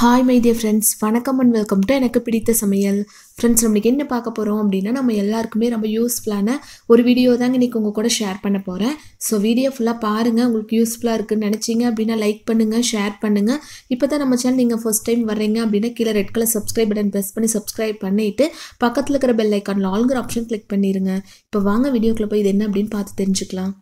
Hi my dear friends, வணக்கம் and welcome to எனக்கு பிடித்த சமையல். ஃப்ரெண்ட்ஸ், நம்மளுக்கு என்ன பார்க்க போகிறோம் அப்படின்னா, நம்ம எல்லாருக்குமே ரொம்ப யூஸ்ஃபுல்லான ஒரு வீடியோ தாங்க இன்றைக்கி உங்கள் கூட ஷேர் பண்ண போகிறேன். ஸோ வீடியோ ஃபுல்லாக பாருங்கள். உங்களுக்கு யூஸ்ஃபுல்லாக இருக்குன்னு நினச்சிங்க அப்படின்னா லைக் பண்ணுங்கள், ஷேர் பண்ணுங்கள். இப்போ தான் நம்ம சேனல் நீங்கள் ஃபர்ஸ்ட் டைம் வர்றீங்க அப்படின்னா கீழே red colour subscribe button press பண்ணி சப்ஸ்கிரைப் பண்ணிவிட்டு பக்கத்தில் இருக்கிற பெல் ஐக்கானில் ஆல்ங்கிற ஆப்ஷன் கிளிக் பண்ணிடுங்க. இப்போ வாங்க வீடியோக்குள்ளே போய் இது என்ன அப்படின்னு பார்த்து தெரிஞ்சுக்கலாம்.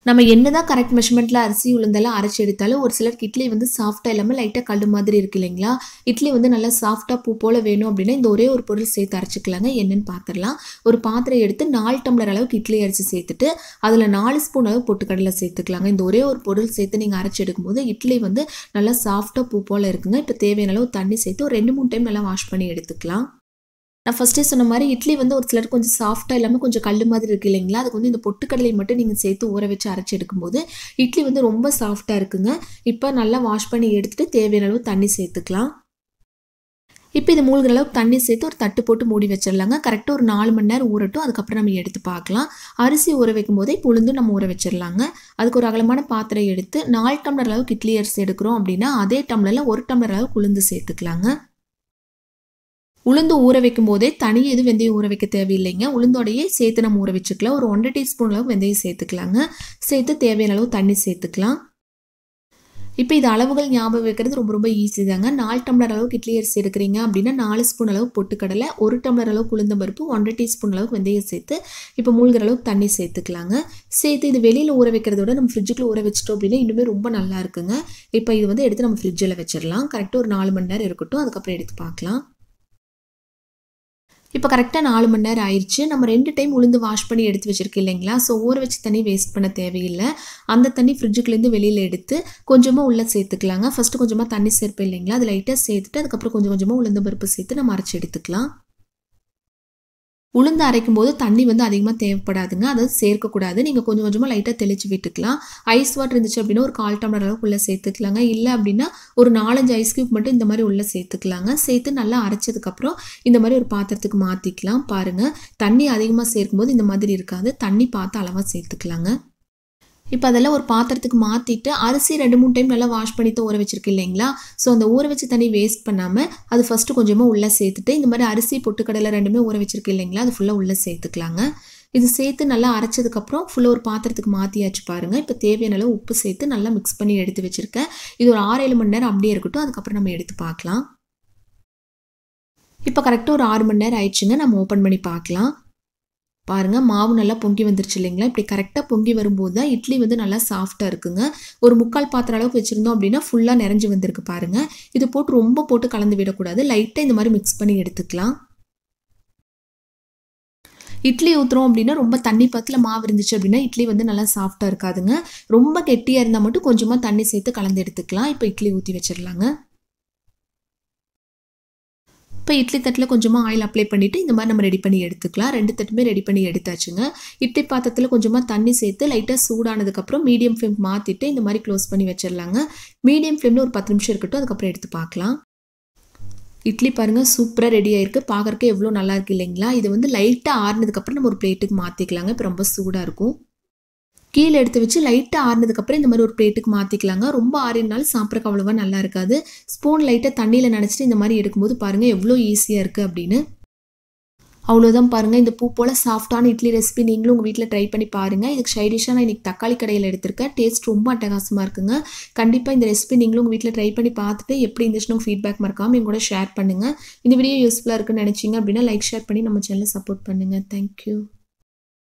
நம்ம என்னதான் கரெக்ட் மெஷர்மெண்ட்டில் அரிசி உளுந்தெல்லாம் அரைச்சி எடுத்தாலும் ஒரு சிலருக்கு இட்லி வந்து சாஃப்டாக இல்லாமல் லைட்டாக கல் மாதிரி இருக்குது இல்லைங்களா? இட்லி வந்து நல்லா சாஃப்டாக பூ போல் வேணும் அப்படின்னா இந்த ஒரே ஒரு பொருள் சேர்த்து அரைச்சிக்கலாங்க. என்னென்னு பார்த்துடலாம். ஒரு பாத்திரம் எடுத்து 4 டம்ளர் அளவுக்கு இட்லி அரிசி சேர்த்துட்டு அதில் 4 ஸ்பூன் அளவு பொட்டுக்கடலை சேர்த்துக்கலாங்க. இந்த ஒரே ஒரு பொருள் சேர்த்து நீங்கள் அரைச்சி எடுக்கும்போது இட்லி வந்து நல்லா சாஃப்டாக பூ போல் இருக்குங்க. இப்போ தேவையான அளவு தண்ணி சேர்த்து ஒரு 2-3 டைம் நல்லா வாஷ் பண்ணி எடுத்துக்கலாம். நான் ஃபஸ்ட்டே சொன்ன மாதிரி இட்லி வந்து ஒரு சிலர் கொஞ்சம் சாஃப்டாக இல்லாமல் கொஞ்சம் கல் மாதிரி இருக்குது இல்லைங்களா? அதுக்கு வந்து இந்த பொட்டுக்கடலை மட்டும் நீங்கள் சேர்த்து ஊற வச்சு அரைச்சி எடுக்கும்போது இட்லி வந்து ரொம்ப சாஃப்டாக இருக்குங்க. இப்போ நல்லா வாஷ் பண்ணி எடுத்துகிட்டு தேவையான அளவு தண்ணி சேர்த்துக்கலாம். இப்போ இது மூழ்கிற அளவுக்கு தண்ணி சேர்த்து ஒரு தட்டு போட்டு மூடி வச்சிடலாங்க. கரெக்டாக ஒரு 4 மணி நேரம் ஊறட்டும். அதுக்கப்புறம் நம்ம எடுத்து பார்க்கலாம். அரிசி ஊற வைக்கும் போதே உளுந்து நம்ம ஊற வச்சிடலாங்க. அதுக்கு ஒரு அகலமான பாத்திரம் எடுத்து 4 டம்ளர் அளவுக்கு இட்லி அரிசி எடுக்கிறோம் அப்படின்னா அதே டம்ளரில் 1 டம்ளர் அளவுக்கு உளுந்து சேர்த்துக்கலாங்க. உளுந்து ஊற வைக்கும் போதே தனியாக எதுவும் வெந்தயம் ஊற வைக்க தேவையில்லைங்க. உளுந்தோடையே சேர்த்து நம்ம ஊற வச்சுக்கலாம். ஒரு 1 டீஸ்பூன் அளவு வெந்தயம் சேர்த்துக்கலாங்க. சேர்த்து தேவையான அளவு தண்ணி சேர்த்துக்கலாம். இப்போ இது அளவுகள் ஞாபகம் வைக்கிறது ரொம்ப ரொம்ப ஈஸி தாங்க. 4 டம்ளர் அளவுக்கு இட்லி அரிசி எடுக்கிறீங்க அப்படின்னா 4 ஸ்பூன் அளவு பொட்டுக்கடலை, 1 டம்ளர் அளவுக்கு உளுந்த பருப்பு, 1 டீஸ்பூன் அளவுக்கு வெந்தயம் சேர்த்து இப்போ மூழ்கிற அளவுக்கு தண்ணி சேர்த்துக்கலாங்க. சேர்த்து இது வெளியில் ஊற வைக்கிறத விட நம்ம ஃப்ரிட்ஜுக்குள்ள ஊற வச்சிட்டோம் அப்படின்னா இன்னுமே ரொம்ப நல்லா இருக்குங்க. இப்போ இது வந்து எடுத்து நம்ம ஃப்ரிட்ஜில் வச்சிடலாம். கரெக்டாக ஒரு 4 மணி நேரம் இருக்கட்டும். அதுக்கப்புறம் எடுத்து பார்க்கலாம். இப்போ கரெக்டாக 4 மணி நேரம் ஆயிடுச்சு. நம்ம 2 டைம் உளுந்து வாஷ் பண்ணி எடுத்து வச்சிருக்கோம் இல்லைங்களா? ஸோ ஊற வச்சு தண்ணி வேஸ்ட் பண்ண தேவையில்லை. அந்த தண்ணி ஃப்ரிட்ஜுக்குள்ளேருந்து வெளியில் எடுத்து கொஞ்சமாக உள்ளே சேர்த்துக்கலாங்க. ஃபஸ்ட்டு கொஞ்சமாக தண்ணி சேர்ப்பேன் இல்லைங்களா? அது லைட்டாக சேர்த்துட்டு அதுக்கப்புறம் கொஞ்சம் கொஞ்சமாக உளுந்து பருப்பு சேர்த்து நம்ம அரைச்சி எடுத்துக்கலாம். உளுந்து அரைக்கும் போது தண்ணி வந்து அதிகமாக தேவைப்படாதுங்க. அதாவது சேர்க்கக்கூடாது. நீங்கள் கொஞ்சம் கொஞ்சமாக லைட்டாக தெளித்து விட்டுக்கலாம். ஐஸ் வாட்டர் இருந்துச்சு அப்படின்னா ஒரு 1/4 டம்ளர் அளவுக்கு உள்ளே சேர்த்துக்கலாங்க. இல்லை அப்படின்னா ஒரு 4-5 ஐஸ் கியூப் மட்டும் இந்த மாதிரி உள்ளே சேர்த்துக்கலாங்க. சேர்த்து நல்லா அரைச்சதுக்கப்புறம் இந்த மாதிரி ஒரு பாத்திரத்துக்கு மாற்றிக்கலாம். பாருங்கள், தண்ணி அதிகமாக சேர்க்கும்போது இந்த மாதிரி இருக்காது. தண்ணி பார்த்து அளவாக சேர்த்துக்கலாங்க. இப்போ அதெல்லாம் ஒரு பாத்திரத்துக்கு மாற்றிட்டு அரிசி 2-3 டைம் நல்லா வாஷ் பண்ணி ஊற வச்சிருக்கு இல்லைங்களா? ஸோ அந்த ஊற வச்சு தண்ணி வேஸ்ட் பண்ணாமல் அது ஃபஸ்ட்டு கொஞ்சமாக உள்ளே சேர்த்துட்டு இந்த மாதிரி அரிசி பொட்டுக்கடலை 2மே ஊற வச்சிருக்கு இல்லைங்களா? அது ஃபுல்லாக உள்ளே சேர்த்துக்கலாங்க. இது சேர்த்து நல்லா அரைச்சதுக்கப்புறம் ஃபுல்லாக ஒரு பாத்திரத்துக்கு மாற்றியாச்சு பாருங்கள். இப்போ தேவையான அளவு உப்பு சேர்த்து நல்லா மிக்ஸ் பண்ணி எடுத்து வச்சுருக்கேன். இது ஒரு 6-7 மணி நேரம் அப்படியே இருக்கட்டும். அதுக்கப்புறம் நம்ம எடுத்து பார்க்கலாம். இப்போ கரெக்டாக ஒரு 6 மணி நேரம் ஆயிடுச்சுங்க. நம்ம ஓப்பன் பண்ணி பார்க்கலாம். பாருங்கள், மாவு நல்லா பொங்கி வந்துருச்சு இல்லைங்களா? இப்படி கரெக்டாக பொங்கி வரும்போது தான் இட்லி வந்து நல்லா சாஃப்டாக இருக்குங்க. ஒரு 3/4 பாத்திரம் அளவுக்கு வச்சுருந்தோம் அப்படின்னா ஃபுல்லாக நிறைஞ்சு வந்திருக்கு பாருங்கள். இது போட்டு ரொம்ப போட்டு கலந்து விடக்கூடாது. லைட்டாக இந்த மாதிரி மிக்ஸ் பண்ணி எடுத்துக்கலாம். இட்லி ஊற்றுறோம் அப்படின்னா ரொம்ப தண்ணி பத்தில் மாவு இருந்துச்சு அப்படின்னா இட்லி வந்து நல்லா சாஃப்டாக இருக்காதுங்க. ரொம்ப கெட்டியாக இருந்தால் மட்டும் கொஞ்சமாக தண்ணி சேர்த்து கலந்து எடுத்துக்கலாம். இப்போ இட்லி ஊற்றி வச்சிடலாங்க. இப்போ இட்லி தட்டில் கொஞ்சமாக ஆயில் அப்ளை பண்ணிவிட்டு இந்த மாதிரி நம்ம ரெடி பண்ணி எடுத்துக்கலாம். 2 தட்டுமே ரெடி பண்ணி எடுத்தாச்சுங்க. இட்லி பாத்திரத்தில் கொஞ்சமாக தண்ணி சேர்த்து லைட்டாக சூடானதுக்கப்புறம் மீடியம் ஃப்ளேம் மாற்றிட்டு இந்த மாதிரி க்ளோஸ் பண்ணி வச்சிடலாங்க. மீடியம் ஃப்ளேமில் ஒரு 10 நிமிஷம் இருக்கட்டும். அதுக்கப்புறம் எடுத்து பார்க்கலாம். இட்லி பாருங்கள், சூப்பராக ரெடி ஆகிருக்கு. பார்க்குறக்கு எவ்வளோ நல்லா இருக்குது இல்லைங்களா? இது வந்து லைட்டாக ஆறுனதுக்கப்புறம் நம்ம ஒரு பிளேட்டுக்கு மாற்றிக்கலாங்க. இப்போ ரொம்ப சூடாக இருக்கும். கீழே எடுத்து வச்சு லைட்டாக ஆறுனதுக்கப்புறம் இந்த மாதிரி ஒரு பிளேட்டுக்கு மாற்றிக்கலாங்க. ரொம்ப ஆறினாலும் சாப்பிட்றக்கு அவ்வளோவா நல்லா இருக்காது. ஸ்பூன் லைட்டாக தண்ணியில் நனைச்சிட்டு இந்த மாதிரி எடுக்கும்போது பாருங்கள் எவ்வளோ ஈஸியாக இருக்குது அப்படின்னு. அவ்வளோதான் பாருங்கள். இந்த பூ போல் சாஃப்டான இட்லி ரெசிபி நீங்களும் உங்கள் வீட்டில் ட்ரை பண்ணி பாருங்கள். இதுக்கு சைடிஷாக நான் இன்றைக்கி தக்காளி கடையில் எடுத்திருக்கேன். டேஸ்ட் ரொம்ப அட்டகாசமாக இருக்குங்க. கண்டிப்பாக இந்த ரெசிபி நீங்களும் உங்கள் வீட்டில் ட்ரை பண்ணி பார்த்துட்டு எப்படி இருந்துச்சுன்னு ஃபீட்பேக் மறக்காமல் என் கூட ஷேர் பண்ணுங்கள். இந்த வீடியோ யூஸ்ஃபுல்லாக இருக்குன்னு நினச்சிங்க அப்படின்னா லைக் ஷேர் பண்ணி நம்ம சேனலை சப்போர்ட் பண்ணுங்கள். தேங்க்யூ.